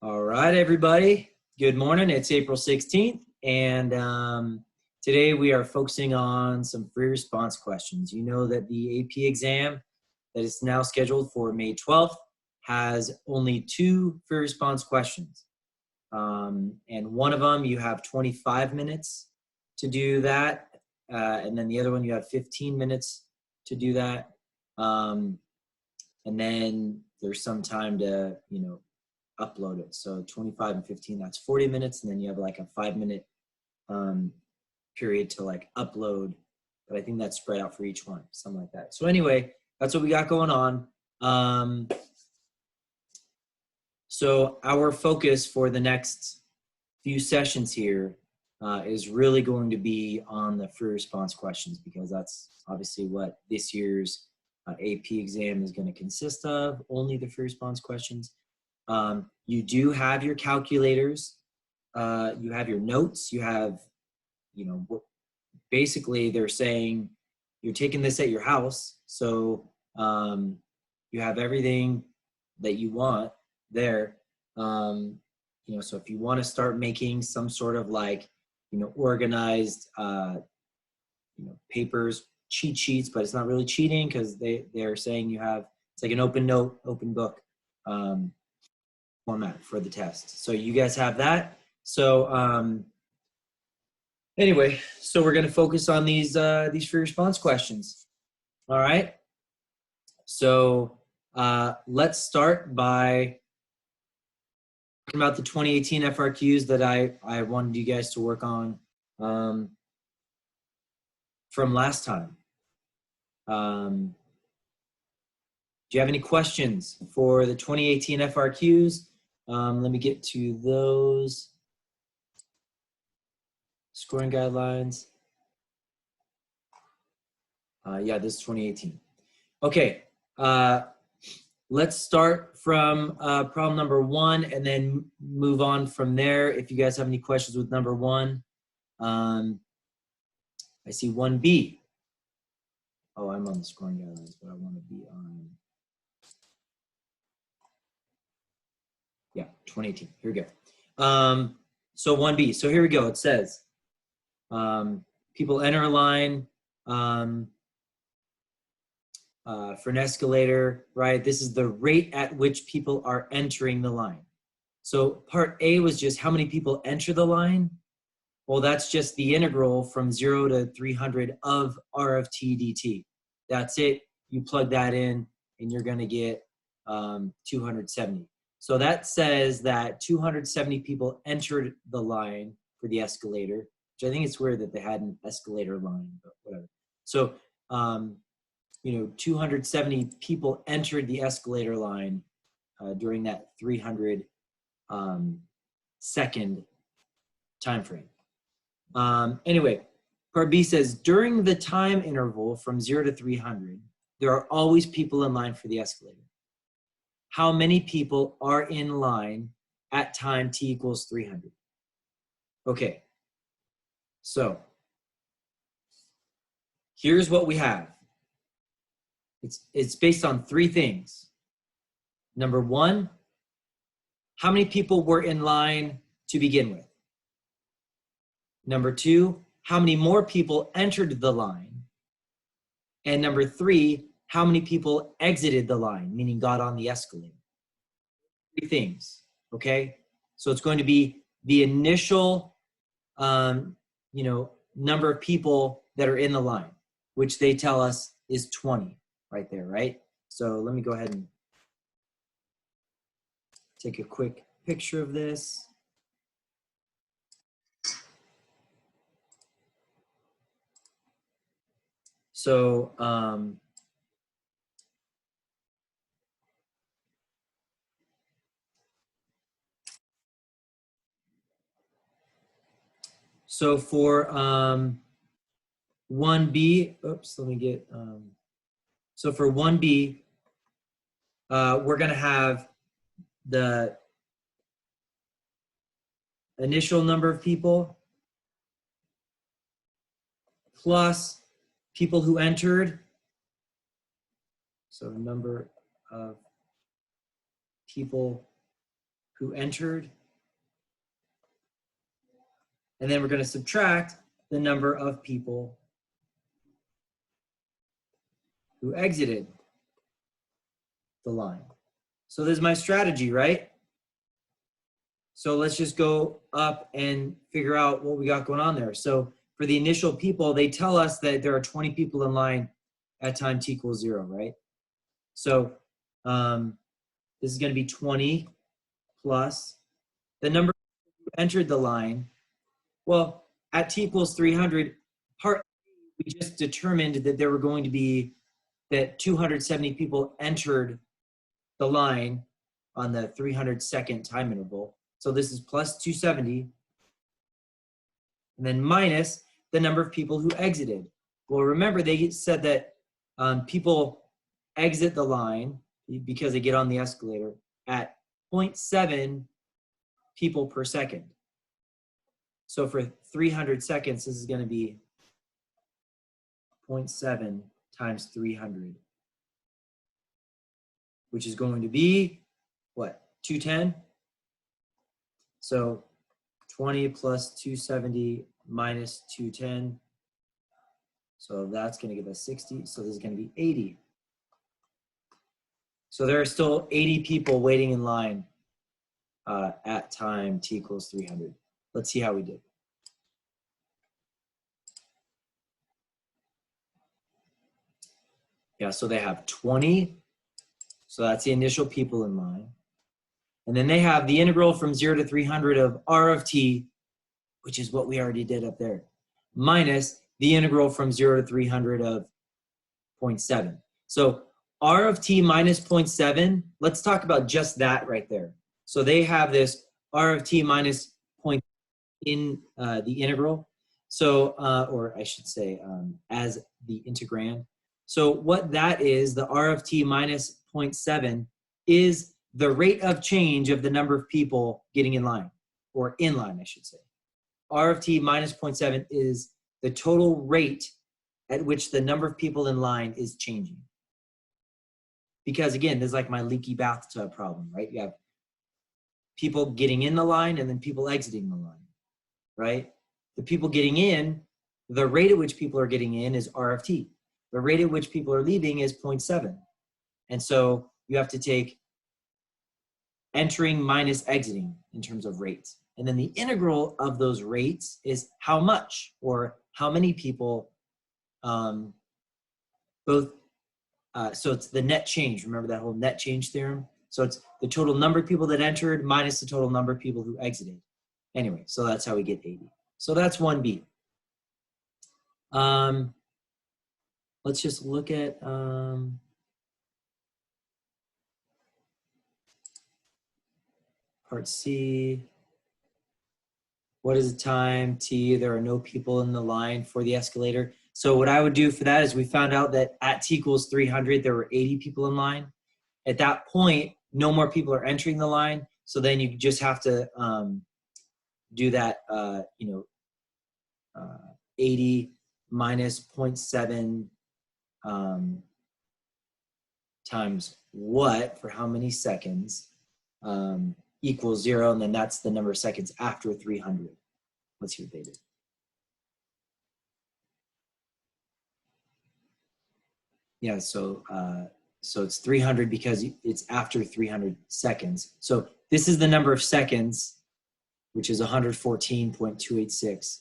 All right, everybody. Good morning. It's April 16th, and today we are focusing on some free response questions. You know that the AP exam that is now scheduled for May 12th has only 2 free response questions. And one of them you have 25 minutes to do that, and then the other one you have 15 minutes to do that. And then there's some time to, upload it. So 25 and 15, that's 40 minutes. And then you have like a 5-minute period to like upload. But I think that's spread out for each one, something like that. So anyway, that's what we got going on. So our focus for the next few sessions here is really going to be on the free response questions, because that's obviously what this year's AP exam is going to consist of, only the free response questions. You do have your calculators, you have your notes, you have, basically they're saying you're taking this at your house. So you have everything that you want there. So if you want to start making some sort of like, organized, papers, cheat sheets, but it's not really cheating because they're saying it's like an open note, open book format for the test. So you guys have that. So anyway, so we're going to focus on these free response questions. All right. So let's start by talking about the 2018 FRQs that I wanted you guys to work on from last time. Do you have any questions for the 2018 FRQs? Let me get to those. Scoring guidelines. Yeah, this is 2018. Okay, let's start from problem number 1 and then move on from there. If you guys have any questions with number 1. I see 1B. Oh, I'm on the scoring guidelines, but I want to be on. Yeah, 2018. Here we go. So 1B. So here we go. It says, people enter a line for an escalator, right? This is the rate at which people are entering the line. So part A was just how many people enter the line. Well, that's just the integral from 0 to 300 of R of t dt. That's it. You plug that in and you're going to get 270. So that says that 270 people entered the line for the escalator, which I think it's weird that they had an escalator line, but whatever. So, 270 people entered the escalator line during that 300 second time frame. Anyway, part B says, during the time interval from 0 to 300, there are always people in line for the escalator. How many people are in line at time t equals 300? Okay, so here's what we have. It's based on 3 things. Number 1, how many people were in line to begin with? Number 2, how many more people entered the line? And number 3, how many people exited the line, meaning got on the escalator? 3 things, okay? So it's going to be the initial, number of people that are in the line, which they tell us is 20 right there, right? So let me go ahead and take a quick picture of this. So, for 1B, oops, let me get, so for 1B, we're going to have the initial number of people plus people who entered. So number of people who entered. And then we're going to subtract the number of people who exited the line. So this is my strategy, right? So let's just go up and figure out what we got going on there. So for the initial people, they tell us that there are 20 people in line at time t equals 0, right? So this is going to be 20 plus the number who entered the line. Well, at t equals 300, part we just determined that there were going to be that 270 people entered the line on the 300-second time interval. So this is plus 270, and then minus the number of people who exited. Well, remember they said that people exit the line because they get on the escalator at 0.7 people per second. So for 300 seconds, this is going to be 0.7 times 300, which is going to be, what, 210? So 20 plus 270 minus 210. So that's going to give us 60. So this is going to be 80. So there are still 80 people waiting in line at time t equals 300. Let's see how we did. Yeah, so they have 20. So that's the initial people in line. And then they have the integral from 0 to 300 of r of t, which is what we already did up there, minus the integral from 0 to 300 of 0.7. So r of t minus 0.7, let's talk about just that right there. So they have this r of t minus 0.7 in the integral. So, or I should say as the integrand. So what that is, the r of t minus 0.7 is the rate of change of the number of people getting in line, or in line, I should say. R of t minus 0.7 is the total rate at which the number of people in line is changing. Because again, this is like my leaky bathtub problem, right? You have people getting in the line and then people exiting the line, right? The people getting in, the rate at which people are getting in is R of t. The rate at which people are leaving is 0.7. And so you have to take entering minus exiting in terms of rates. And then the integral of those rates is how much or how many people so it's the net change. Remember that whole net change theorem? So it's the total number of people that entered minus the total number of people who exited. Anyway, so that's how we get 80. So that's 1B. Let's just look at part C. What is the time t? There are no people in the line for the escalator. So what I would do for that is we found out that at t equals 300, there were 80 people in line. At that point, no more people are entering the line. So then you just have to do that, 80 minus 0.7 times what for how many seconds equals 0, and then that's the number of seconds after 300. Let's see what they did. Yeah, so it's 300 because it's after 300 seconds. So this is the number of seconds, which is 114.286.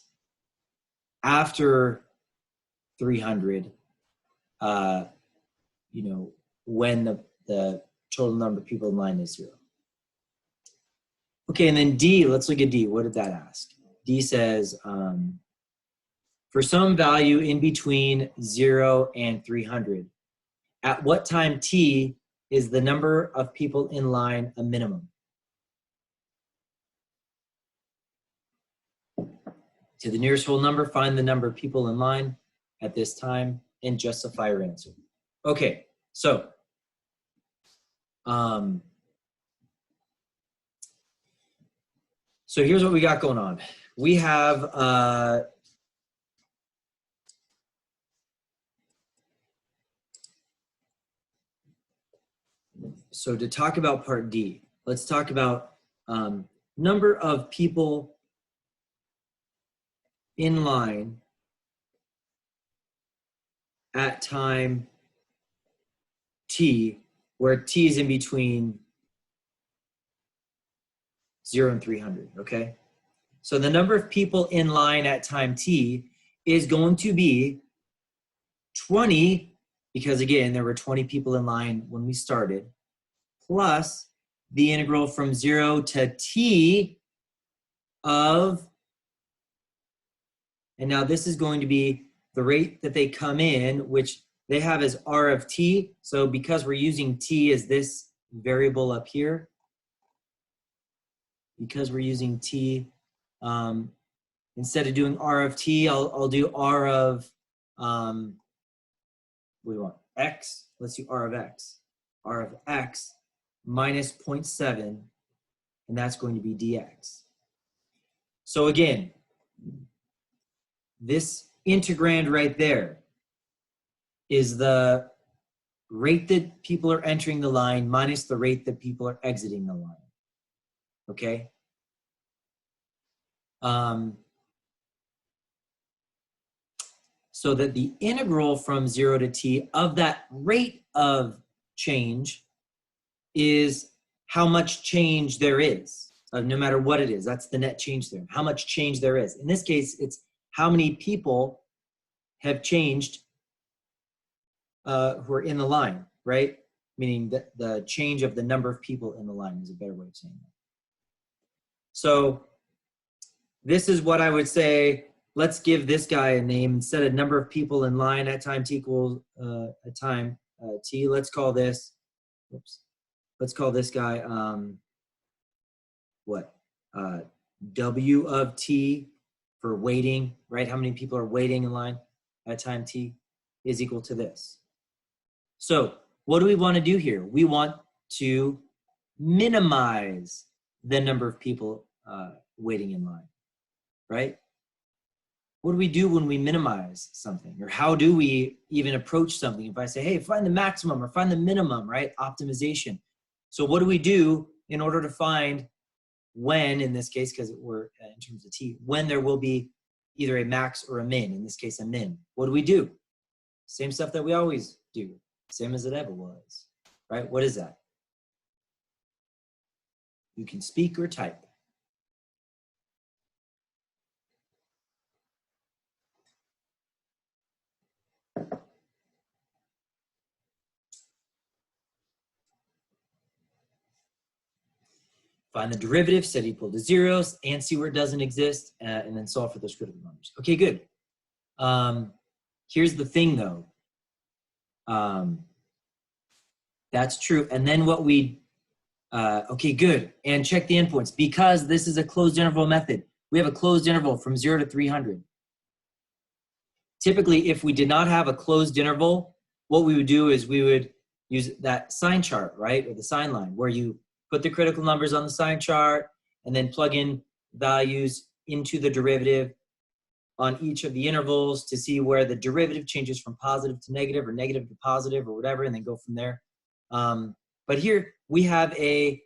After 300, when the total number of people in line is 0. Okay, and then D, let's look at D. What did that ask? D says, for some value in between 0 and 300, at what time t is the number of people in line a minimum? To the nearest whole number, find the number of people in line at this time and justify your answer. Okay, so so here's what we got going on. We have so to talk about part D, let's talk about number of people in line at time t, where t is in between 0 and 300, okay? So the number of people in line at time t is going to be 20, because again, there were 20 people in line when we started, plus the integral from 0 to t of, and now this is going to be the rate that they come in, which they have as r of t. So because we're using t as this variable up here, because we're using t, instead of doing r of t, I'll do r of, what do we want? X, let's do r of x. R of x minus 0.7, and that's going to be dx. So again, this integrand right there is the rate that people are entering the line minus the rate that people are exiting the line, okay? So that the integral from 0 to t of that rate of change is how much change there is, no matter what it is. That's the net change there, how much change there is. In this case, it's how many people have changed who are in the line, right? Meaning that the change of the number of people in the line is a better way of saying that. So this is what I would say, let's give this guy a name. Instead of number of people in line at time t equals at time t, let's call this, oops, let's call this guy, W of t for waiting, right? How many people are waiting in line at time t is equal to this. So what do we want to do here? We want to minimize the number of people waiting in line, right? What do we do when we minimize something? Or how do we even approach something? If I say, hey, find the maximum or find the minimum, right? Optimization. So what do we do in order to find when, in this case, because we're in terms of t, when there will be either a max or a min, in this case, a min? What do we do? Same stuff that we always do, same as it ever was, right? What is that? You can speak or type. Find the derivative, set equal to zeros, and see where it doesn't exist, and then solve for those critical numbers. Okay, good. Here's the thing, though. That's true. And then what we, okay, good. And check the endpoints. Because this is a closed interval method, we have a closed interval from 0 to 300. Typically, if we did not have a closed interval, what we would do is we would use that sign chart, right? Or the sign line, where you put the critical numbers on the sign chart and then plug in values into the derivative on each of the intervals to see where the derivative changes from positive to negative or negative to positive or whatever, and then go from there. But here we have a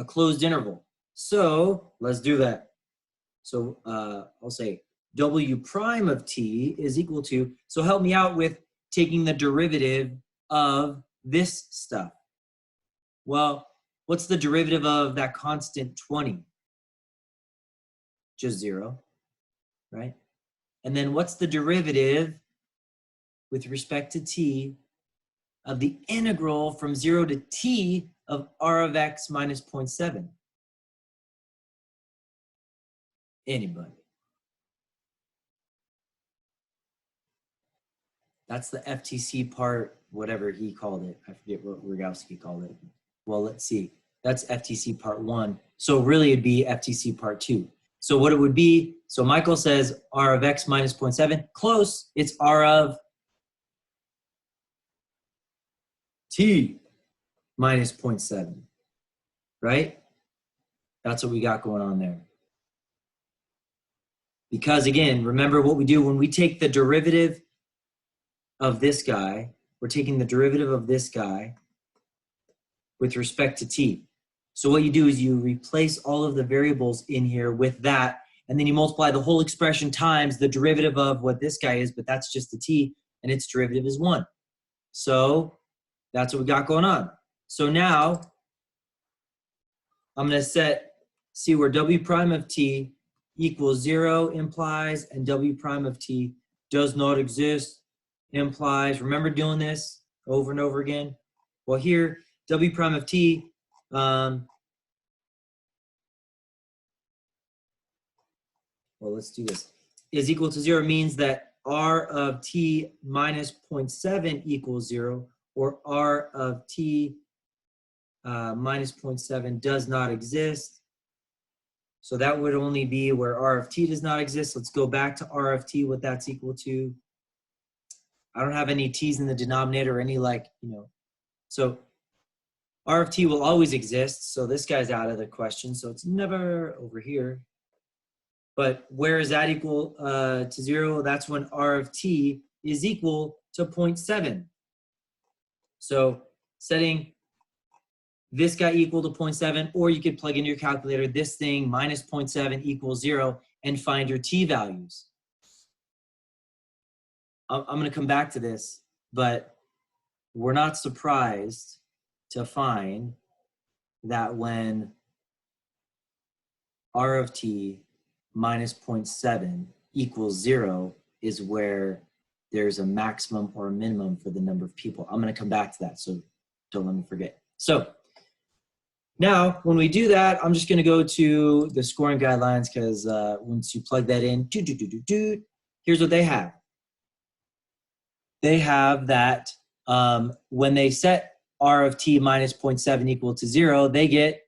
closed interval. So let's do that. So I'll say W prime of t is equal to, so help me out with taking the derivative of this stuff. Well, what's the derivative of that constant 20? Just 0, right? And then what's the derivative with respect to t of the integral from 0 to t of r of x minus 0.7? Anybody? That's the FTC part, whatever he called it. I forget what Rogowski called it. Well, let's see. That's FTC part 1. So really it'd be FTC part 2. So what it would be, so Michael says r of x minus 0.7. Close. It's r of t minus 0.7, right? That's what we got going on there. Because again, remember what we do when we take the derivative of this guy, we're taking the derivative of this guy with respect to t. So what you do is you replace all of the variables in here with that, and then you multiply the whole expression times the derivative of what this guy is, but that's just a t, and its derivative is 1. So that's what we got going on. So now I'm going to see where w prime of t equals 0 implies, and w prime of t does not exist implies. Remember doing this over and over again? Well, here, w prime of t, well, let's do this, is equal to 0 means that r of t minus 0.7 equals 0, or r of t minus 0.7 does not exist. So that would only be where r of t does not exist. Let's go back to r of t, what that's equal to. I don't have any t's in the denominator or any so r of t will always exist. So this guy's out of the question. So it's never over here. But where is that equal to 0? That's when r of t is equal to 0.7. So setting this guy equal to 0.7, or you could plug into your calculator this thing minus 0.7 equals 0 and find your t values. I'm going to come back to this, but we're not surprised to find that when r of t minus 0.7 equals 0 is where there's a maximum or a minimum for the number of people. I'm going to come back to that, so don't let me forget. So now, when we do that, I'm just going to go to the scoring guidelines, because once you plug that in, here's what they have. They have that when they set r of t minus 0.7 equal to 0, they get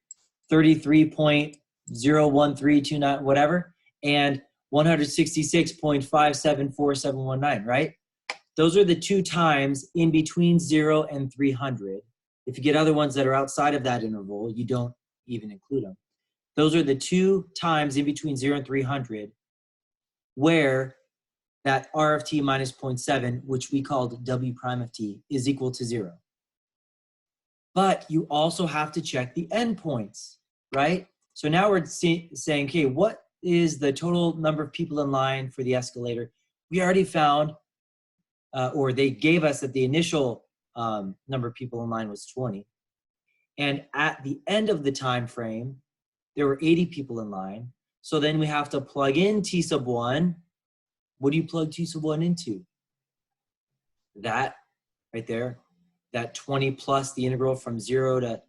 33.01329, whatever, and 166.574,719, right? Those are the two times in between 0 and 300. If you get other ones that are outside of that interval, you don't even include them. Those are the two times in between 0 and 300 where that r of t minus 0.7, which we called w prime of t, is equal to 0. But you also have to check the endpoints, right? So now we're saying, okay, what is the total number of people in line for the escalator? We already found, or they gave us that the initial number of people in line was 20. And at the end of the time frame, there were 80 people in line. So then we have to plug in t sub 1. What do you plug t sub 1 into? That right there, that 20 plus the integral from 0 to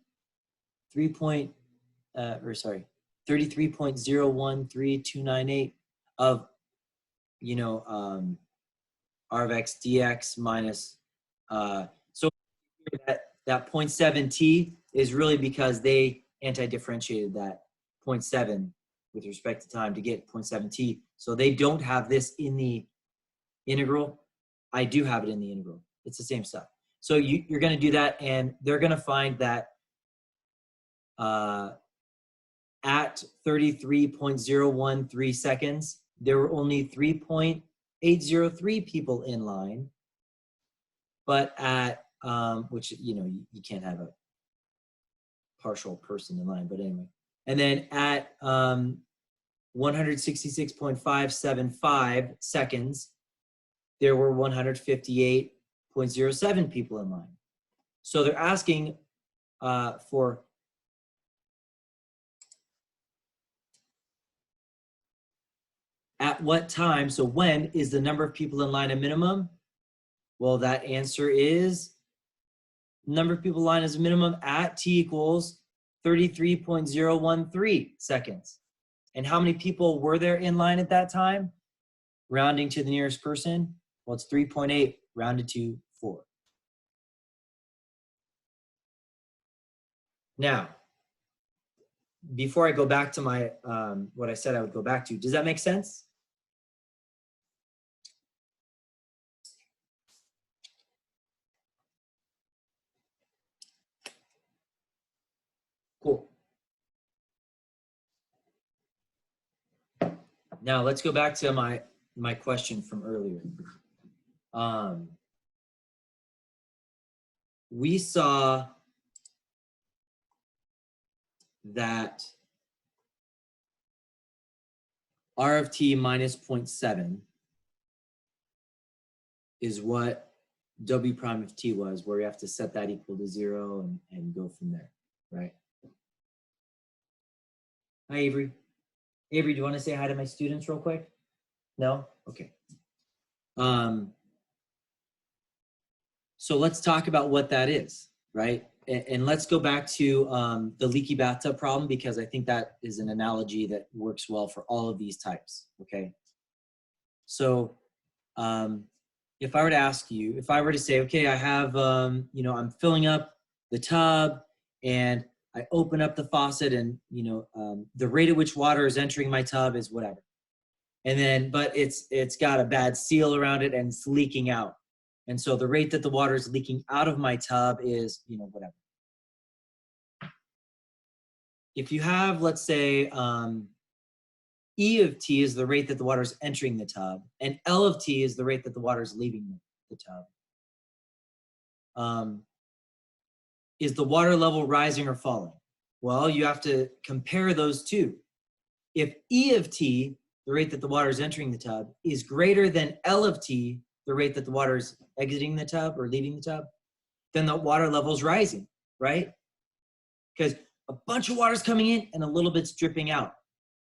33.013298 of, r of x dx minus, so that 0.7 t is really because they anti-differentiated that 0.7 with respect to time to get 0.7 t. So they don't have this in the integral. I do have it in the integral. It's the same stuff. So you're going to do that, and they're going to find that at 33.013 seconds, there were only 3.803 people in line. But at, which, you can't have a partial person in line, but anyway. And then at 166.575 seconds, there were 158.07 people in line. So they're asking for at what time, so when is the number of people in line a minimum? Well, that answer is number of people in line is a minimum at t equals 33.013 seconds. And how many people were there in line at that time? Rounding to the nearest person, well, it's 3.8 rounded to 4. Now, before I go back to my, what I said I would go back to, does that make sense? Cool. Now let's go back to my question from earlier. We saw that R of t minus 0.7 is what W prime of t was, where you have to set that equal to 0 and go from there, right? Hi, Avery. Avery, do you want to say hi to my students real quick? No? Okay. So let's talk about what that is, right? And let's go back to the leaky bathtub problem, because I think that is an analogy that works well for all of these types, okay? So if I were to ask you, if I were to say, okay, I have, you know, I'm filling up the tub and I open up the faucet and, you know, the rate at which water is entering my tub is whatever. And then, but it's got a bad seal around it and it's leaking out. And so the rate that the water is leaking out of my tub is, you know, whatever. If you have, let's say, E of t is the rate that the water is entering the tub, and L of t is the rate that the water is leaving the tub. Is the water level rising or falling? Well, you have to compare those two. If E of t, the rate that the water is entering the tub, is greater than L of t, the rate that the water is exiting the tub or leaving the tub, then the water level is rising, right? Because a bunch of water is coming in and a little bit's dripping out.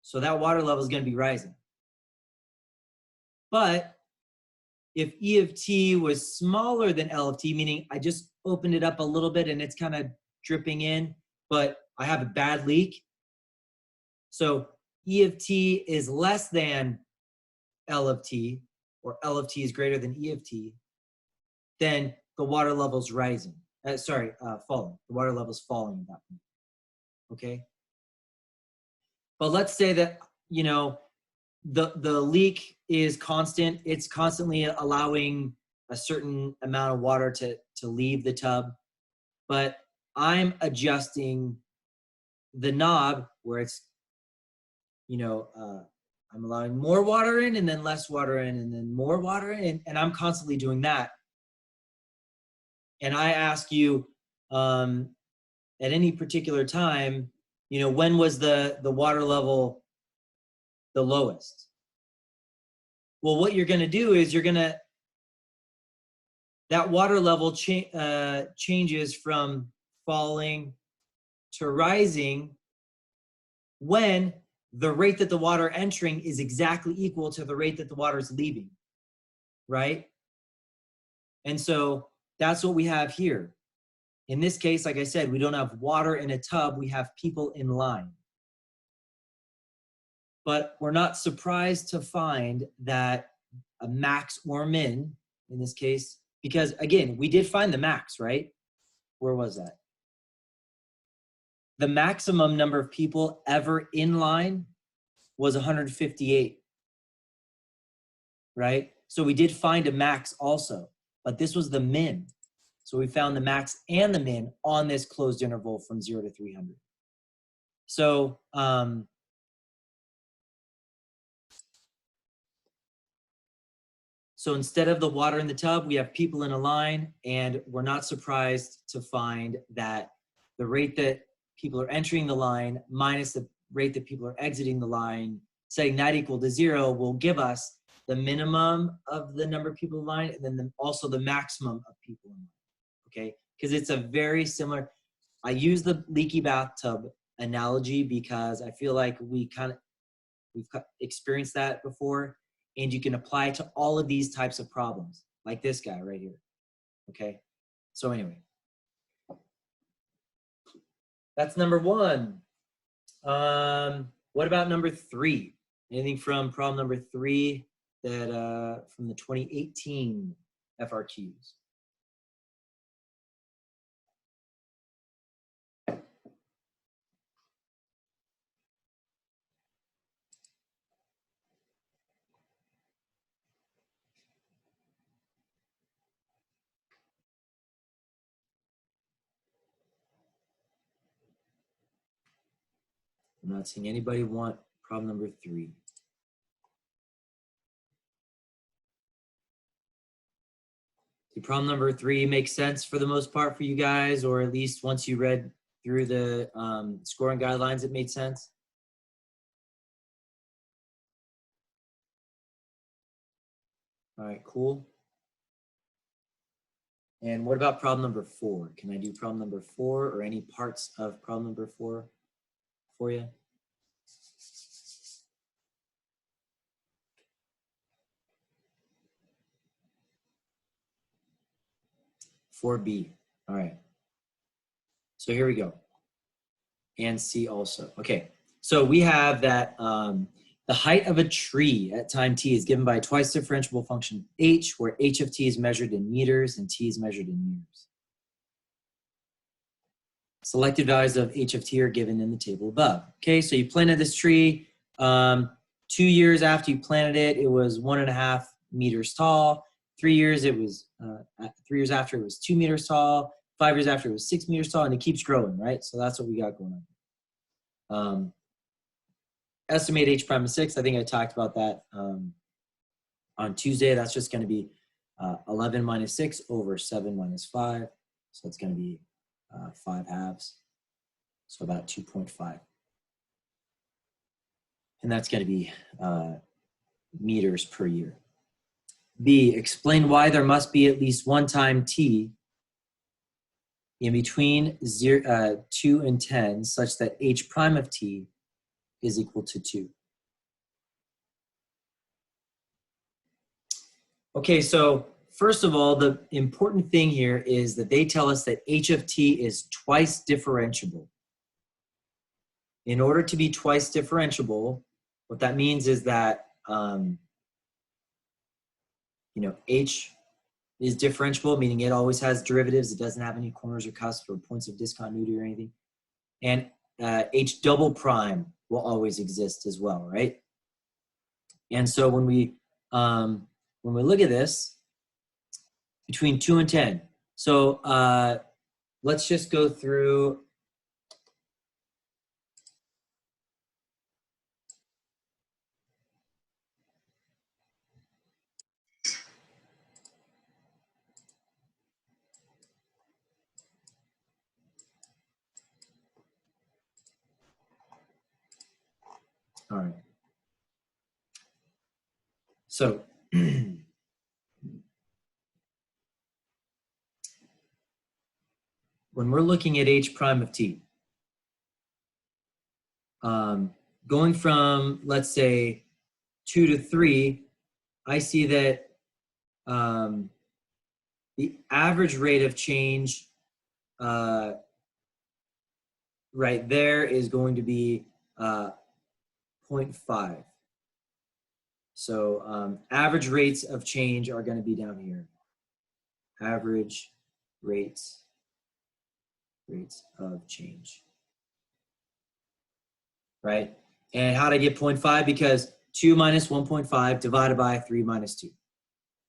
So that water level is going to be rising. But if E of t was smaller than L of t, meaning I just opened it up a little bit and it's kind of dripping in, but I have a bad leak. So E of t is less than L of t, or L of t is greater than E of t, then the water level is rising. Falling. The water level is falling at that point. Okay. But let's say that, you know, the leak is constant. It's constantly allowing a certain amount of water to leave the tub, but I'm adjusting the knob where it's, you know, I'm allowing more water in and then less water in and then more water in, and I'm constantly doing that. And I ask you, at any particular time, you know, when was the water level the lowest? Well, what you're going to do is that water level changes from falling to rising when the rate that the water entering is exactly equal to the rate that the water is leaving, right? And so that's what we have here. In this case, like I said, we don't have water in a tub, we have people in line. But we're not surprised to find that a max or min, in this case, because again, we did find the max, right? Where was that? The maximum number of people ever in line was 158, right? So we did find a max also, but this was the min. So we found the max and the min on this closed interval from 0 to 300. So so instead of the water in the tub, we have people in a line, and we're not surprised to find that the rate that people are entering the line minus the rate that people are exiting the line, setting that equal to 0, will give us the minimum of the number of people in line and then also the maximum of people in line, okay? Because it's a very similar, I use the leaky bathtub analogy because I feel like we've experienced that before, and you can apply it to all of these types of problems, like this guy right here, okay? So anyway, that's number 1. What about number 3? Anything from problem number 3 that from the 2018 FRQs? I'm not seeing anybody want problem number 3. Did problem number 3 make sense for the most part for you guys, or at least once you read through the scoring guidelines that made sense? All right, cool. And what about problem number 4? Can I do problem number 4 or any parts of problem number 4 for you? For B. All right. So here we go. And C also. Okay. So we have that the height of a tree at time t is given by a twice differentiable function h, where h of t is measured in meters and t is measured in years. Selected values of h of t are given in the table above. Okay, so you planted this tree. 2 years after you planted it, it was 1.5 meters tall. 3 years, it was 3 years after it was 2 meters tall. 5 years after it was 6 meters tall, and it keeps growing, right? So that's what we got going on. Estimate h prime of 6. I think I talked about that on Tuesday. That's just going to be 11 minus 6 over 7 minus 5. So it's going to be 5 halves. So about 2.5. And that's going to be meters per year. B, explain why there must be at least one time t in between 2 and 10 such that h prime of t is equal to 2. Okay, so first of all, the important thing here is that they tell us that h of t is twice differentiable. In order to be twice differentiable, what that means is that h is differentiable, meaning it always has derivatives. It doesn't have any corners or cusps or points of discontinuity or anything. And h double prime will always exist as well, right? And so when we look at this, between 2 and 10, so let's just go through. All right. So when we're looking at h prime of t, going from, let's say, 2 to 3, I see that the average rate of change right there is going to be 0.5. So average rates of change are going to be down here. Average rates of change. Right? And how to get 0.5? Because 2 minus 1.5 divided by 3 minus 2.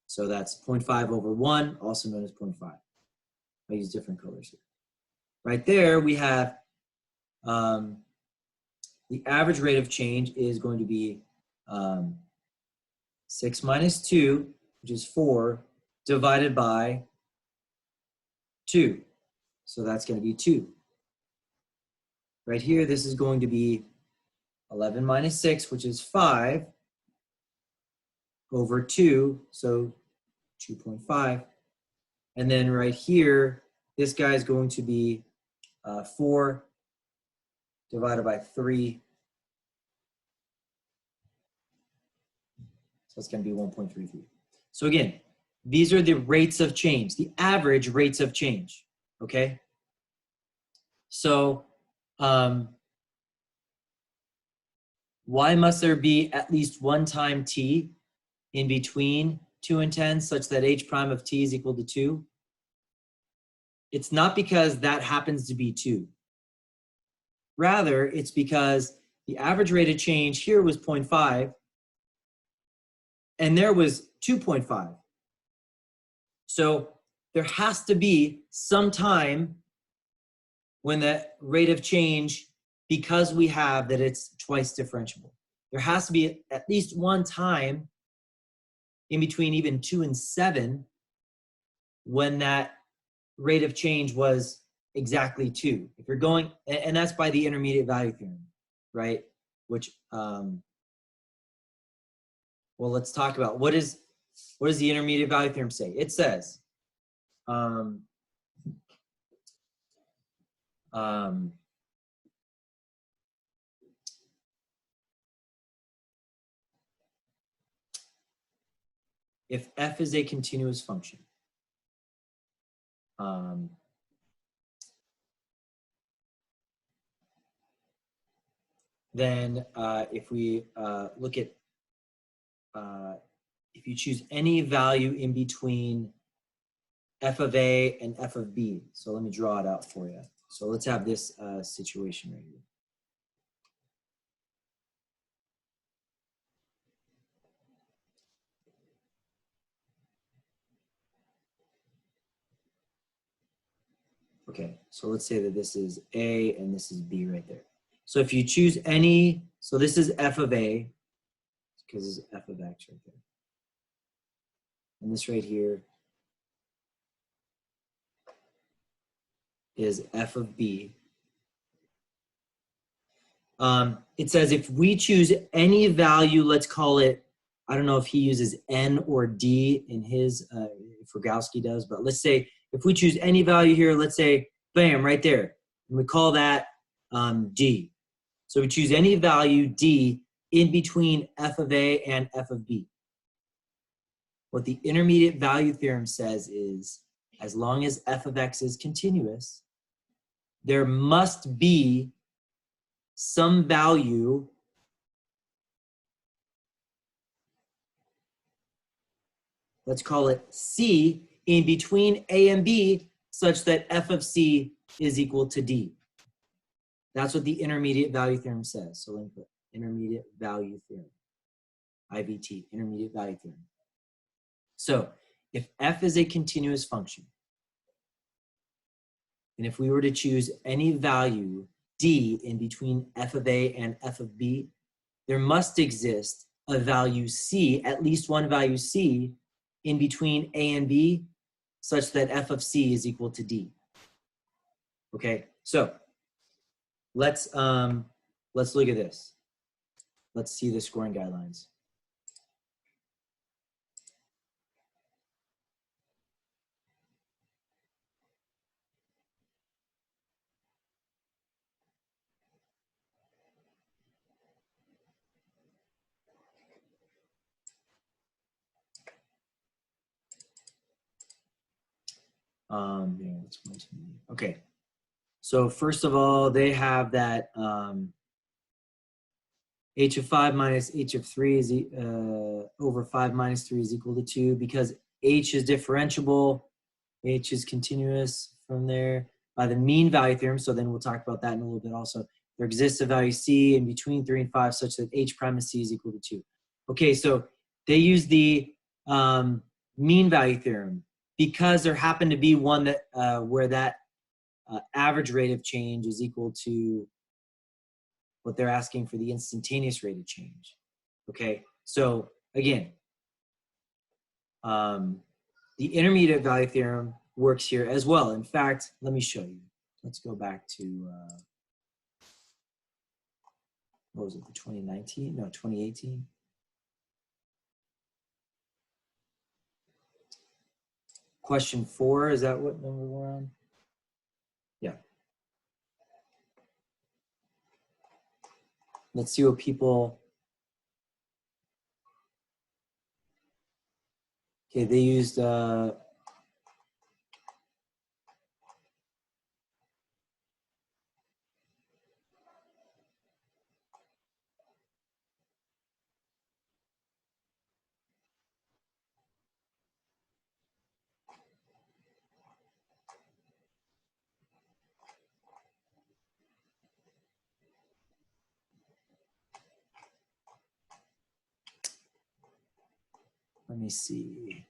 So that's 0.5 over 1, also known as 0.5. I use different colors here. Right there, we have the average rate of change is going to be 6 minus 2, which is 4, divided by 2. So that's going to be 2. Right here, this is going to be 11 minus 6, which is 5, over 2, so 2.5. And then right here, this guy is going to be 4 divided by 3. So it's going to be 1.33. So again, these are the rates of change, the average rates of change, okay? So why must there be at least one time t in between 2 and 10 such that h prime of t is equal to 2? It's not because that happens to be 2. Rather, it's because the average rate of change here was 0.5 and there was 2.5. So there has to be some time when the rate of change, because we have that it's twice differentiable. There has to be at least one time in between even 2 and 7 when that rate of change was exactly 2. If you're going, and that's by the intermediate value theorem, right? Which, well, let's talk about what does the intermediate value theorem say? It says, if f is a continuous function, then if we look at, if you choose any value in between f of a and f of b, so let me draw it out for you. So let's have this situation right here. Okay, so let's say that this is A and this is B right there. So if you choose any, so this is f of A, because this is f of x right there. And this right here is f of B. It says if we choose any value, let's call it, I don't know if he uses N or D in his, if Rogowski does, but let's say if we choose any value here, let's say, bam, right there. And we call that D. So we choose any value D in between f of A and f of B. What the intermediate value theorem says is, as long as f of x is continuous, there must be some value let's call it C in between A and B such that f of C is equal to D. That's what the intermediate value theorem says. So let me put intermediate value theorem, IVT, intermediate value theorem. So if f is a continuous function, and if we were to choose any value D in between f of A and f of B, there must exist a value C, at least one value C, in between A and B, such that f of C is equal to D. Okay, so let's look at this. Let's see the scoring guidelines. Yeah, okay. So first of all, they have that h of 5 minus h of 3 is over 5 minus 3 is equal to 2 because h is differentiable, h is continuous from there by the mean value theorem. So then we'll talk about that in a little bit also. There exists a value c in between 3 and 5 such that h prime of c is equal to 2. Okay, so they use the mean value theorem because there happened to be one that where that average rate of change is equal to what they're asking for the instantaneous rate of change. Okay, so again, the intermediate value theorem works here as well. In fact, let me show you. Let's go back to, what was it, the 2019? No, 2018. Question 4, is that what number we're on? Yeah. Let's see what people, okay, they used, let me see.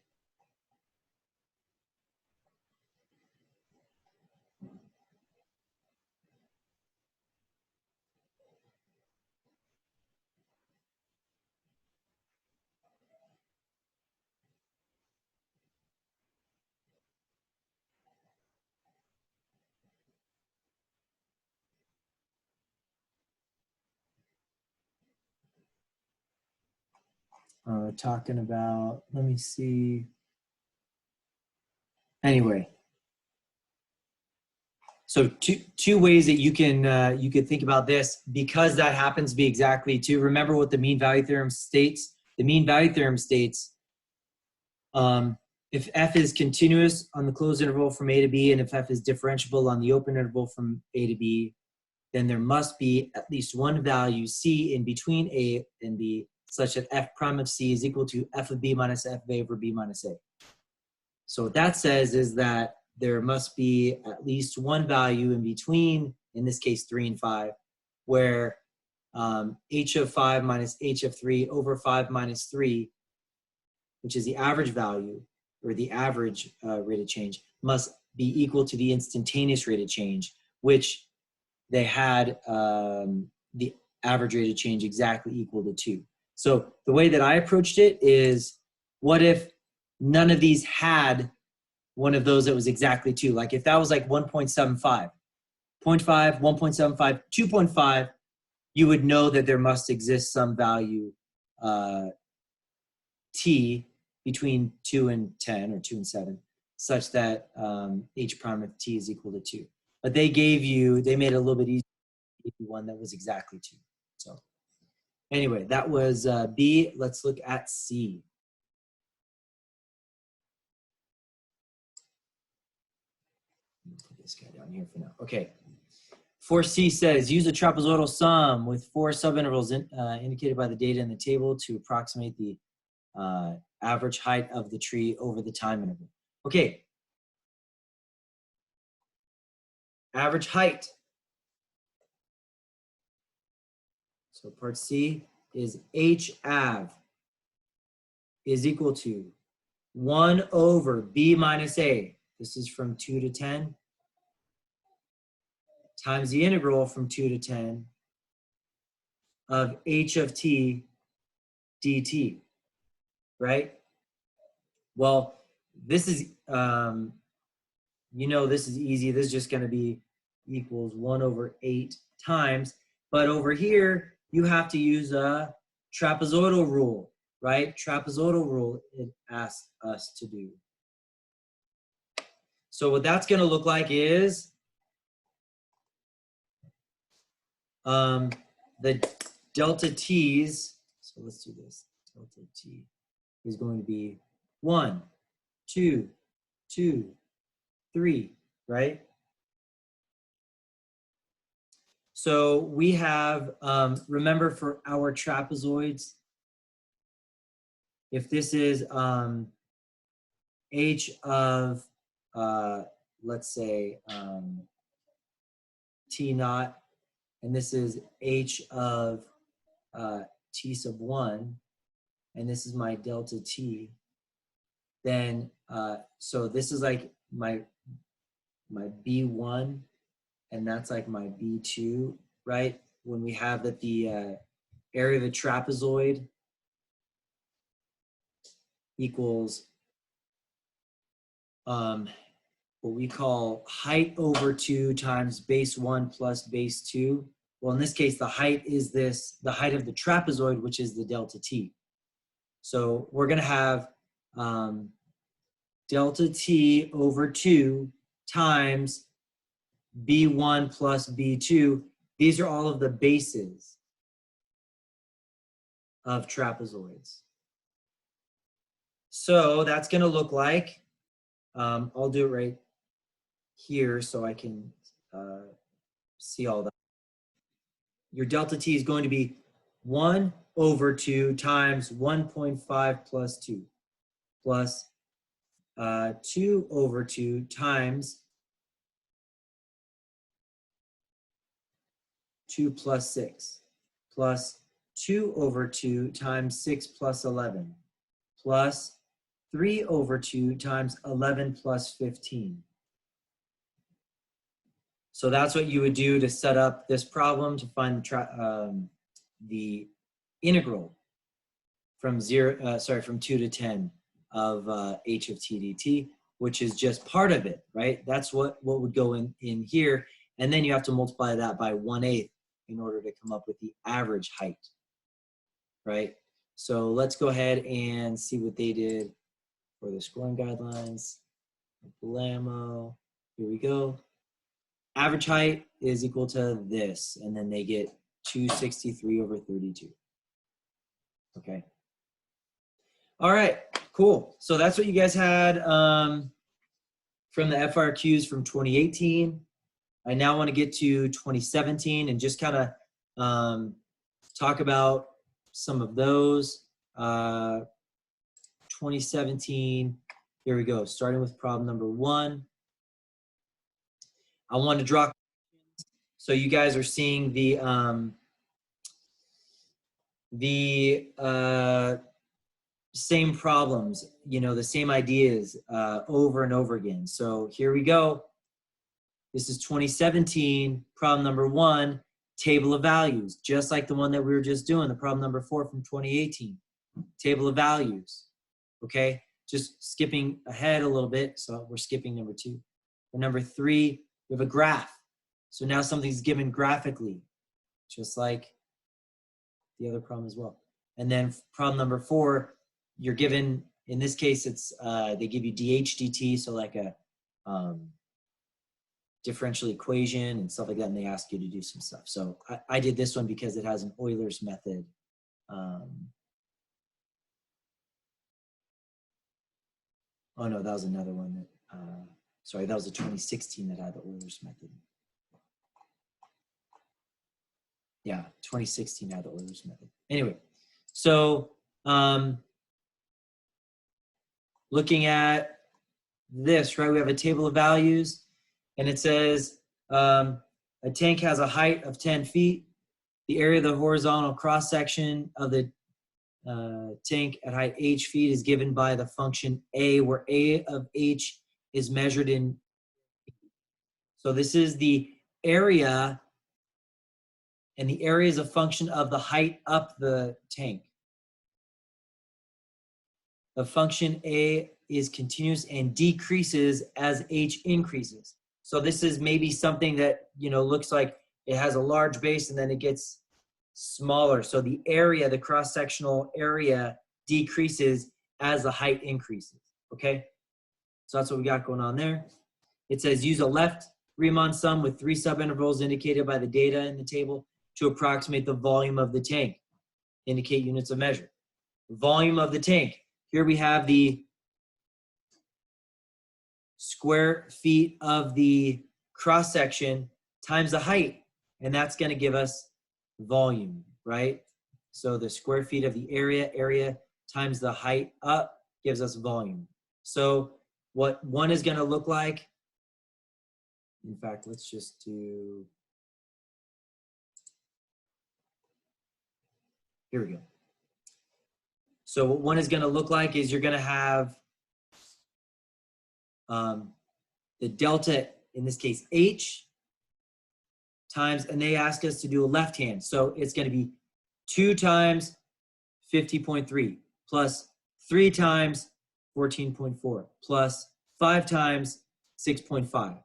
talking about, let me see. Anyway, so two ways that you could think about this, because that happens to be exactly two. Remember what the mean value theorem states. The mean value theorem states if f is continuous on the closed interval from a to b, and if f is differentiable on the open interval from a to b, then there must be at least one value c in between a and b, such that f prime of c is equal to f of b minus f of a over b minus a. So what that says is that there must be at least one value in between, in this case 3 and 5, where h of 5 minus h of 3 over 5 minus 3, which is the average value, or the average rate of change, must be equal to the instantaneous rate of change, which they had the average rate of change exactly equal to 2. So the way that I approached it is, what if none of these had one of those that was exactly 2? Like if that was like 1.75, 0.5, 1.75, 2.5, you would know that there must exist some value t between 2 and 10 or 2 and 7, such that h prime of t is equal to 2. But they made it a little bit easier, one that was exactly 2. So anyway, that was B. Let's look at C. Put this guy down here for now. Okay. 4C says, use a trapezoidal sum with 4 subintervals indicated by the data in the table to approximate the average height of the tree over the time interval. Okay. Average height. So part C is H_av is equal to 1 over B minus A. This is from 2 to 10. Times the integral from 2 to 10 of h of t dt, right? Well, this is, this is easy. This is just going to be equals 1 over 8 times. But over here, you have to use a trapezoidal rule, right? Trapezoidal rule it asks us to do. So what that's going to look like is the delta t's. So let's do this. Delta t is going to be 1, 2, 2, 3, right? So we have, remember for our trapezoids, if this is h of, let's say, t naught, and this is h of t sub 1, and this is my delta t, then, so this is like my B1, and that's like my B2, right? When we have that the area of a trapezoid equals what we call height over 2 times base 1 plus base 2. Well, in this case, the height is the height of the trapezoid, which is the delta t. So we're going to have delta t over 2 times B1 plus B2. These are all of the bases of trapezoids. So that's going to look like, I'll do it right here so I can see all that. Your delta t is going to be 1 over 2 times 1.5 plus 2 plus 2 over 2 times 2 plus 6 plus 2 over 2 times 6 plus 11 plus 3 over 2 times 11 plus 15. So that's what you would do to set up this problem to find the integral from 2 to 10 of h of t dt, which is just part of it, right? That's what would go in here. And then you have to multiply that by 1/8 in order to come up with the average height, right? So let's go ahead and see what they did for the scoring guidelines. Lamo, here we go. Average height is equal to this, and then they get 263 over 32. Okay. All right, cool. So that's what you guys had from the FRQs from 2018. I now want to get to 2017 and just kind of talk about some of those. 2017, here we go. Starting with problem number 1. I want to draw, so you guys are seeing the same problems, you know, the same ideas over and over again. So here we go. This is 2017, problem number 1, table of values, just like the one that we were just doing, the problem number 4 from 2018, table of values, okay? Just skipping ahead a little bit, so we're skipping number 2. For number 3, we have a graph. So now something's given graphically, just like the other problem as well. And then problem number 4, you're given, in this case, it's they give you dH/dt, so like a differential equation and stuff like that, and they ask you to do some stuff. So I did this one because it has an Euler's method. Oh no, that was another one that, sorry, that was a 2016 that had the Euler's method. Yeah, 2016 had the Euler's method. Anyway, so looking at this, right, we have a table of values, and it says a tank has a height of 10 feet. The area of the horizontal cross-section of the tank at height h feet is given by the function a, where a of h is measured in. So this is the area, and the area is a function of the height up the tank. The function a is continuous and decreases as h increases. So this is maybe something that, you know, looks like it has a large base and then it gets smaller. So the area, the cross-sectional area, decreases as the height increases, okay? So that's what we got going on there. It says use a left Riemann sum with 3 subintervals indicated by the data in the table to approximate the volume of the tank. Indicate units of measure. Volume of the tank. Here we have the square feet of the cross-section times the height, and that's going to give us volume, right? So the square feet of the area times the height up gives us volume. So what one is going to look like, in fact, let's just do, here we go. So what one is going to look like is you're going to have the delta, in this case, h, times, and they ask us to do a left hand. So it's going to be 2 times 50.3 plus 3 times 14.4 plus 5 times 6.5.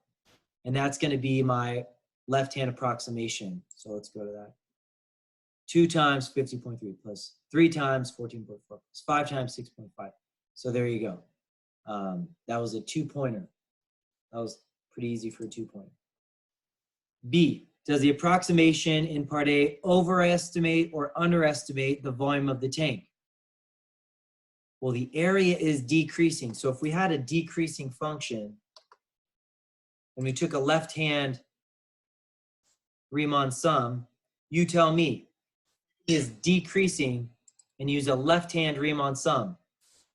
And that's going to be my left-hand approximation. So let's go to that. 2 times 50.3 plus 3 times 14.4 plus 5 times 6.5. So there you go. That was a 2-pointer. That was pretty easy for a 2-pointer. B, does the approximation in part A overestimate or underestimate the volume of the tank? Well, the area is decreasing. So if we had a decreasing function and we took a left-hand Riemann sum, you tell me, is decreasing and use a left-hand Riemann sum.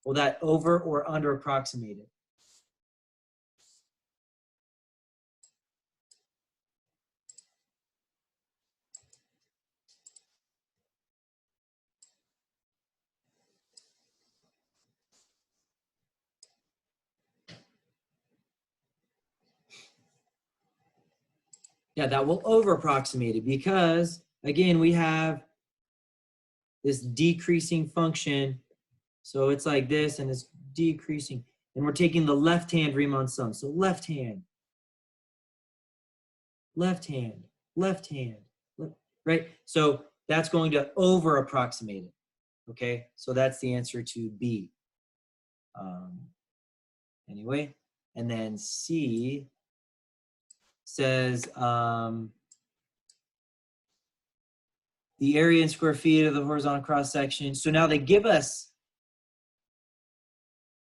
Will that over or under approximate it? Yeah, that will over approximate it because, again, we have this decreasing function. So it's like this and it's decreasing. And we're taking the left-hand Riemann sum. So left hand, left hand, left hand, right? So that's going to over approximate it, Okay, so that's the answer to B. Anyway, and then C says the area in square feet of the horizontal cross section. So now they give us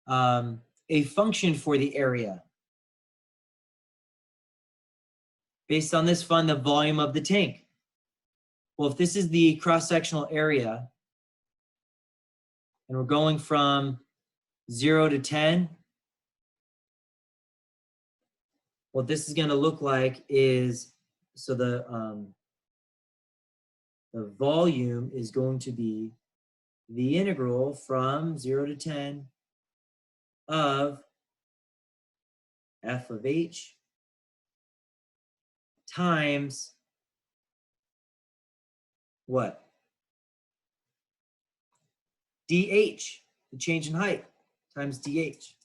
a function for the area. Based on this, find the volume of the tank. Well, if this is the cross-sectional area, and we're going from 0 to 10, what this is going to look like is, so the volume is going to be the integral from 0 to 10 of f of h times what? dh, the change in height, times dh.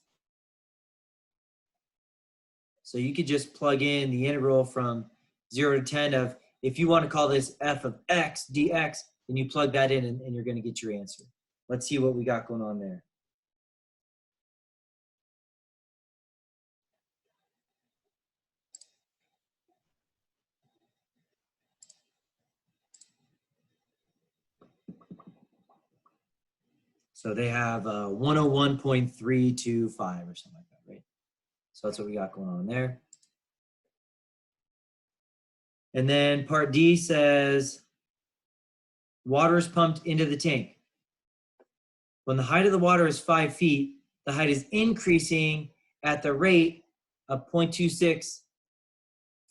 So you could just plug in the integral from 0 to 10 of, if you want to call this f of x dx, then you plug that in and you're going to get your answer. Let's see what we got going on there. So they have 101.325 or something like that, right? So that's what we got going on there. And then part D says, water is pumped into the tank. When the height of the water is 5 feet, the height is increasing at the rate of 0.26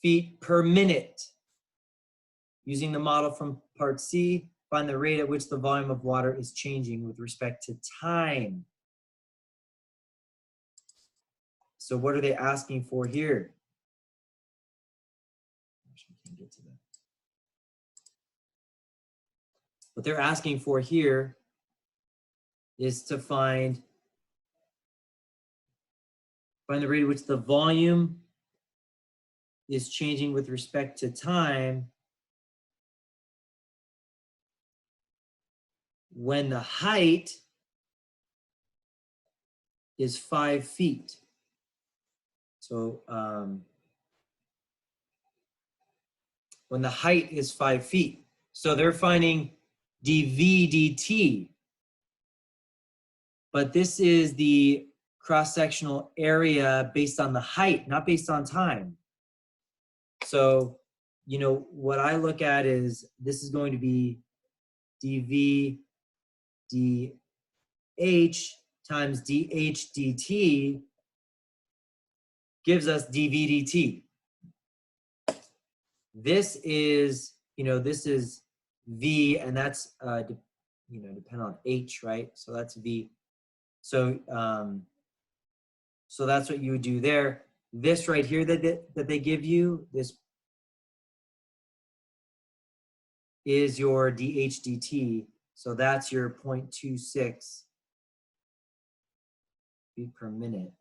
feet per minute. Using the model from part C, find the rate at which the volume of water is changing with respect to time. So what are they asking for here? What they're asking for here is to find the rate at which the volume is changing with respect to time when the height is 5 feet. So when the height is 5 feet. So they're finding dv dt. But this is the cross-sectional area based on the height, not based on time. So, you know, what I look at is this is going to be dv dh times dh dt gives us dv dt. This is, you know, this is v, and that's, you know, depend on h, right? So that's v. So, so that's what you would do there. This right here that they give you, this is your dh dt. So that's your 0.26 feet per minute,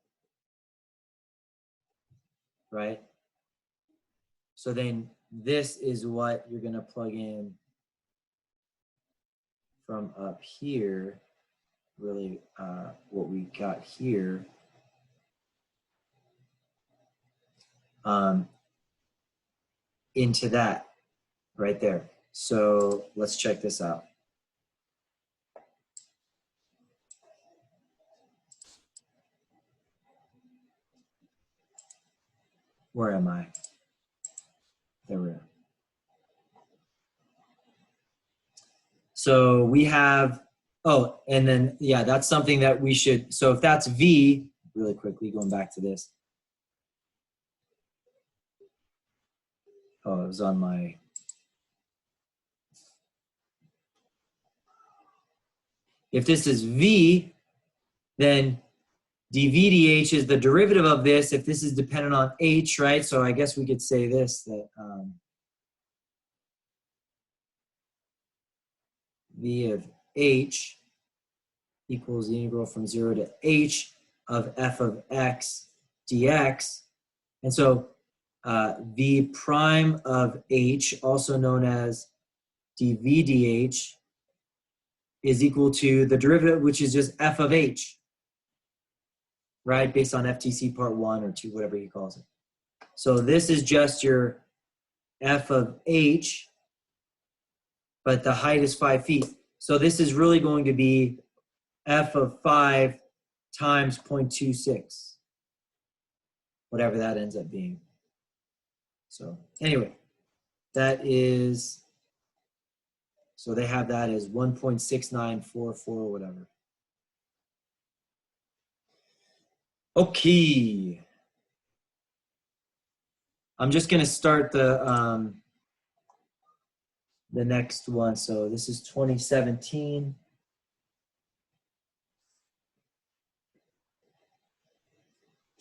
right? So then this is what you're gonna plug in from up here, really what we got here. Into that right there. So let's check this out. Where am I? There we are. So we have, oh, and then, yeah, that's something that we should, so if that's V, really quickly going back to this. Oh, it was on my, if this is V, then dVdh is the derivative of this if this is dependent on h, right? So I guess we could say this, that v of h equals the integral from 0 to h of f of x dx. And so v prime of h, also known as dVdh, is equal to the derivative, which is just f of h, right? Based on FTC part 1 or 2, whatever he calls it. So this is just your f of h, but the height is 5 feet. So this is really going to be f of 5 times 0.26, whatever that ends up being. So anyway, that is, so they have that as 1.6944 or whatever. Okay. I'm just going to start the next one. So this is 2017.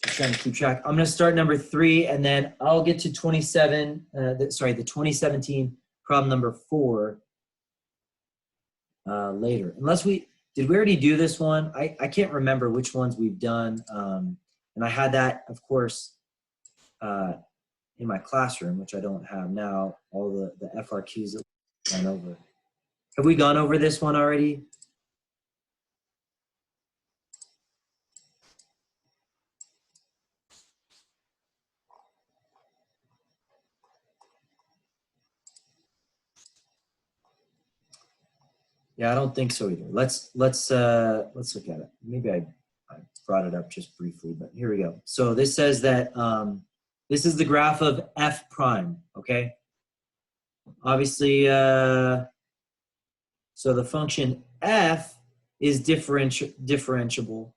Just trying to keep track. I'm going to start number 3, and then I'll get to the 2017 problem number 4 later. Unless did we already do this one? I can't remember which ones we've done. And I had that, of course, in my classroom, which I don't have now, all the FRQs that we've gone over. Have we gone over this one already? Yeah, I don't think so either. Let's look at it. Maybe I brought it up just briefly, but here we go. So this says that this is the graph of f prime, okay? Obviously, so the function f is differentiable.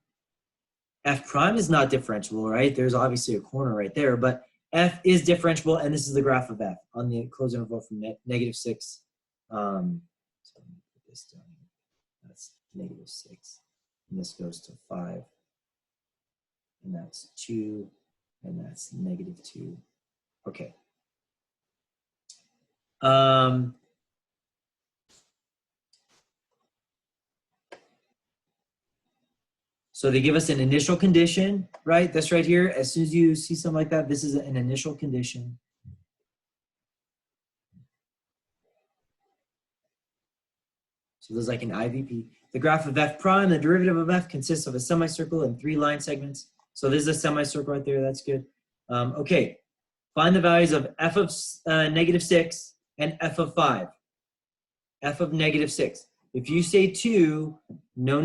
F prime is not differentiable, right? There's obviously a corner right there, but f is differentiable, and this is the graph of f on the closed interval from -6. So let me put this down here. That's -6, and this goes to 5, and that's 2, and that's -2. Okay. So they give us an initial condition, right? That's right here. As soon as you see something like that, this is an initial condition. So there's like an IVP. The graph of f prime, the derivative of f consists of a semicircle and 3 line segments. So this is a semicircle right there. That's good. Okay. Find the values of f of -6 and f of 5. F of -6. If you say 2, no.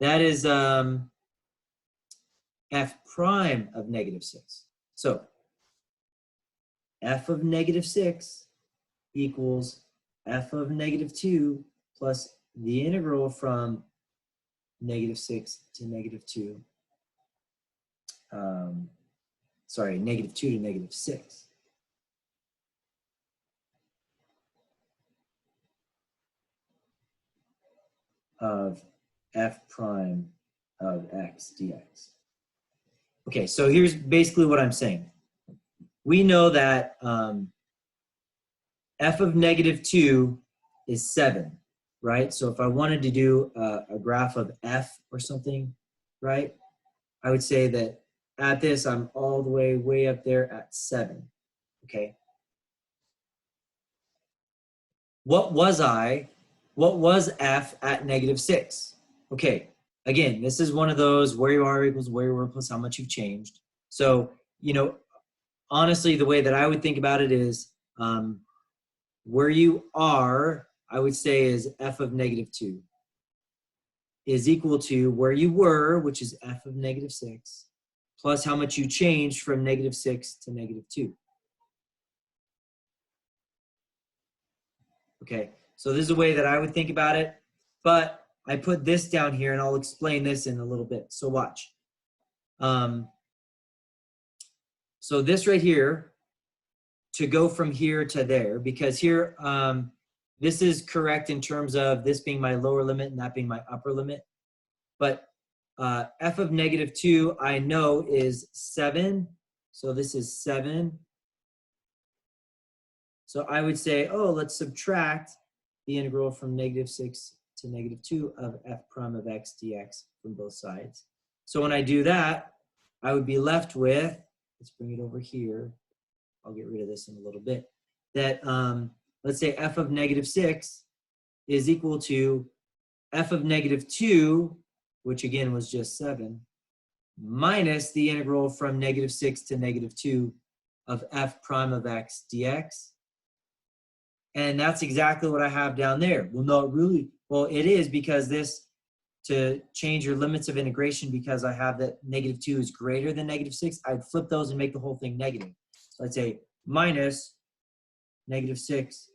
That is f prime of -6. So f of -6 equals f of -2 plus the integral from -6 to -2. Sorry, -2 to -6. Of f prime of x dx. Okay, so here's basically what I'm saying. We know that f of -2 is 7, right? So if I wanted to do a graph of f or something, right, I would say that at this, I'm all the way up there at 7, okay? What was f at -6? Okay, again, this is one of those where you are equals where you were plus how much you've changed. So, honestly, the way that I would think about it is where you are, I would say, is f of -2 is equal to where you were, which is f of -6, plus how much you changed from -6 to -2. Okay, so this is a way that I would think about it, but I put this down here, and I'll explain this in a little bit. So watch. So this right here, to go from here to there, because here, this is correct in terms of this being my lower limit and that being my upper limit. But f of -2, I know is 7. So this is 7. So I would say, oh, let's subtract the integral from -6 to -2 of f prime of x dx from both sides. So when I do that, I would be left with, let's bring it over here. I'll get rid of this in a little bit. That, let's say f of -6 is equal to f of negative 2, which again was just 7, minus the integral from negative 6 to negative 2 of f prime of x dx. And that's exactly what I have down there. Well, not really. Well, it is, because this, to change your limits of integration, because I have that negative 2 is greater than negative 6, I'd flip those and make the whole thing negative. So I'd say minus negative 6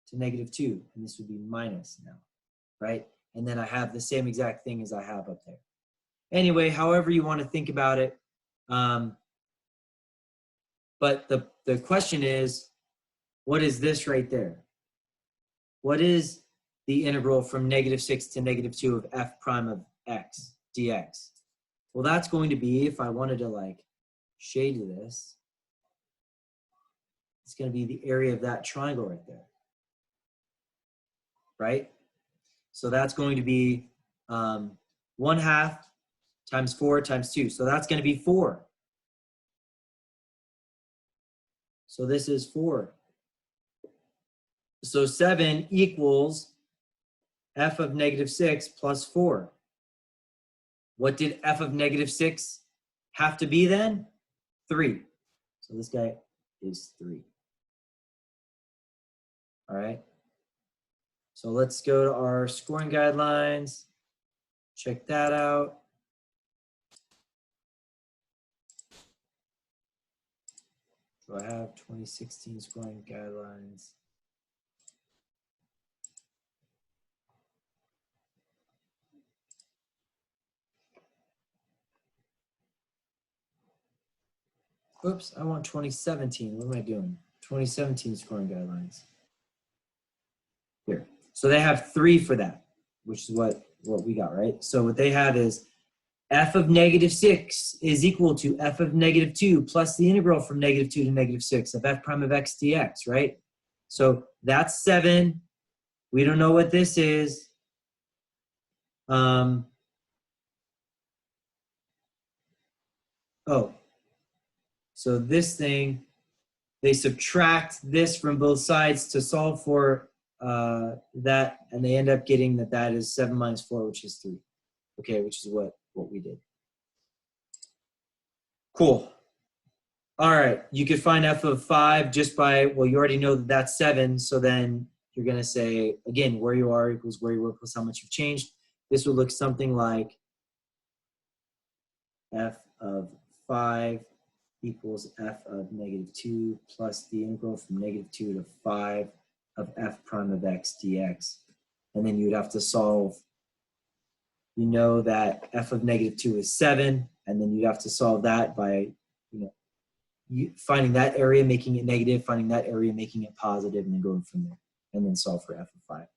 to negative 2, and this would be minus now, right? And then I have the same exact thing as I have up there. Anyway, however you want to think about it. But the question is, what is this right there? What is the integral from negative 6 to negative 2 of f prime of x dx? Well, that's going to be, if I wanted to like shade this, it's going to be the area of that triangle right there, right? So that's going to be 1/2 times 4 times 2. So that's going to be 4. So this is 4. So 7 equals f of negative 6 plus 4. What did f of negative 6 have to be then? 3. So this guy is 3. All right. So let's go to our scoring guidelines. Check that out. So I have 2016 scoring guidelines. Oops, I want 2017. What am I doing? 2017 scoring guidelines. Here. So they have 3 for that, which is what we got, right? So what they have is f of negative 6 is equal to f of negative 2 plus the integral from negative 2 to negative 6 of f prime of x dx, right? So that's 7. We don't know what this is. Oh, so this thing, they subtract this from both sides to solve for that, and they end up getting that is 7 minus 4, which is 3. Okay, which is what we did. Cool. All right, you could find f of 5 just by, well, you already know that that's 7, so then you're going to say, again, where you are equals where you were plus how much you've changed. This would look something like f of 5 equals f of negative 2 plus the integral from negative 2 to 5 of f prime of x dx. And then you'd have to solve, you know that f of negative 2 is 7, and then you'd have to solve that by, finding that area, making it negative, finding that area, making it positive, and then going from there, and then solve for f of 5.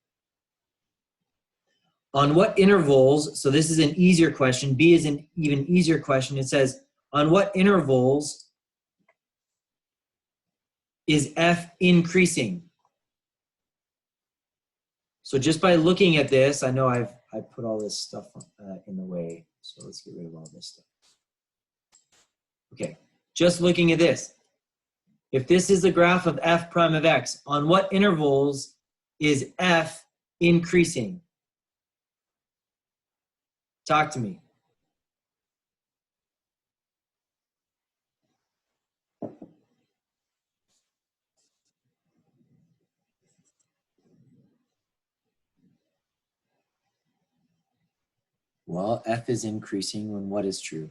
On what intervals, so this is an easier question, B is an even easier question. It says, on what intervals is f increasing? So just by looking at this, I know I put all this stuff in the way, so let's get rid of all this stuff. Okay, just looking at this. If this is a graph of f prime of x, on what intervals is f increasing? Talk to me. Well, f is increasing when what is true?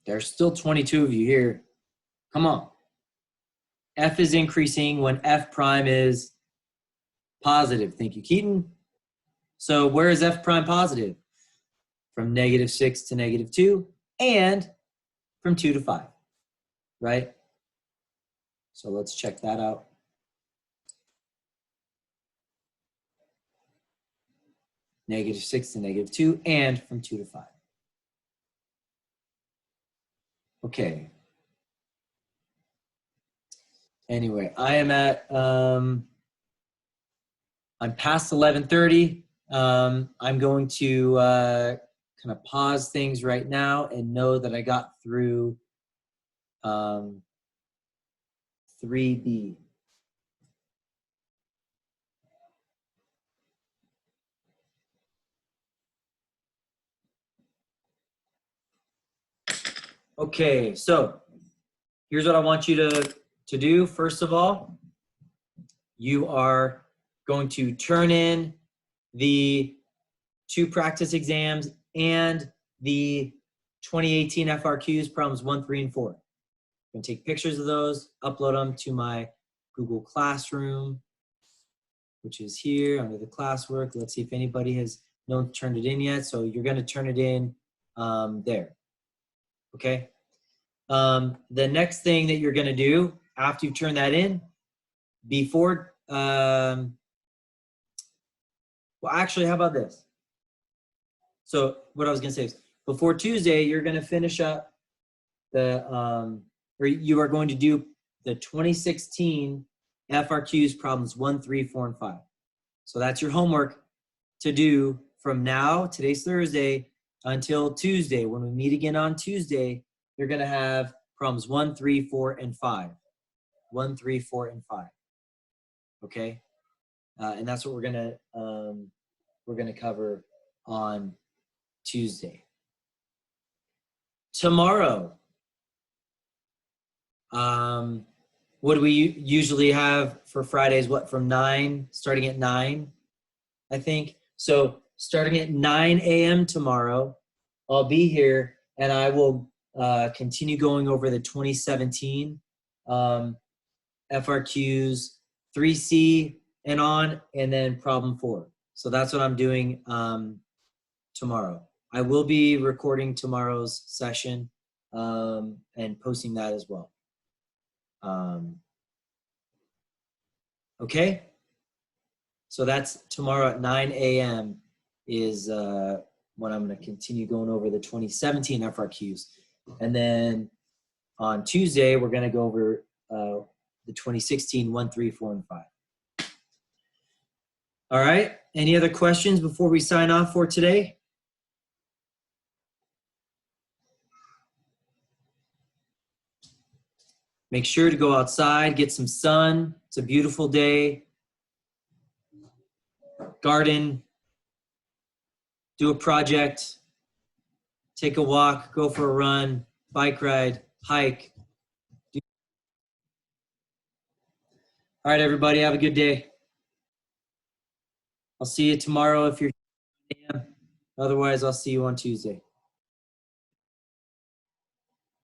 There's still 22 of you here. Come on. F is increasing when f prime is positive. Thank you, Keaton. So where is f prime positive? From negative 6 to negative 2 and from 2 to 5, right? So let's check that out. Negative 6 to negative 2 and from 2 to 5. Okay. Anyway, I am at, I'm past 11:30. I'm going to kind of pause things right now and know that I got through 3B. Okay, so here's what I want you to do. First of all, you are going to turn in the 2 practice exams and the 2018 FRQs, problems 1, 3, and 4. I'm going to take pictures of those, upload them to my Google Classroom, which is here under the classwork. Let's see if anybody has turned it in yet. So you're going to turn it in there. Okay. The next thing that you're going to do after you turn that in, before, well, actually, how about this? So what I was going to say is before Tuesday, you're going to finish up the, or you are going to do the 2016 FRQs problems 1, 3, 4, and 5. So that's your homework to do from now, today's Thursday, until Tuesday. When we meet again on Tuesday, you're going to have problems 1, 3, 4, and 5. 1, 3, 4, and 5. Okay? And that's what we're gonna cover on Tuesday. Tomorrow, what do we usually have for Fridays? What, from 9, starting at 9, I think. So starting at 9 a.m. tomorrow, I'll be here and I will continue going over the 2017 FRQs 3C and on, and then problem 4. So that's what I'm doing tomorrow. I will be recording tomorrow's session and posting that as well. Okay, so that's tomorrow at 9 a.m. is when I'm going to continue going over the 2017 FRQs. And then on Tuesday, we're going to go over the 2016 1, 3, 4, and 5. All right, any other questions before we sign off for today? Make sure to go outside, get some sun. It's a beautiful day. Garden, do a project, take a walk, go for a run, bike ride, hike. All right, everybody, have a good day. I'll see you tomorrow if you're, otherwise I'll see you on Tuesday.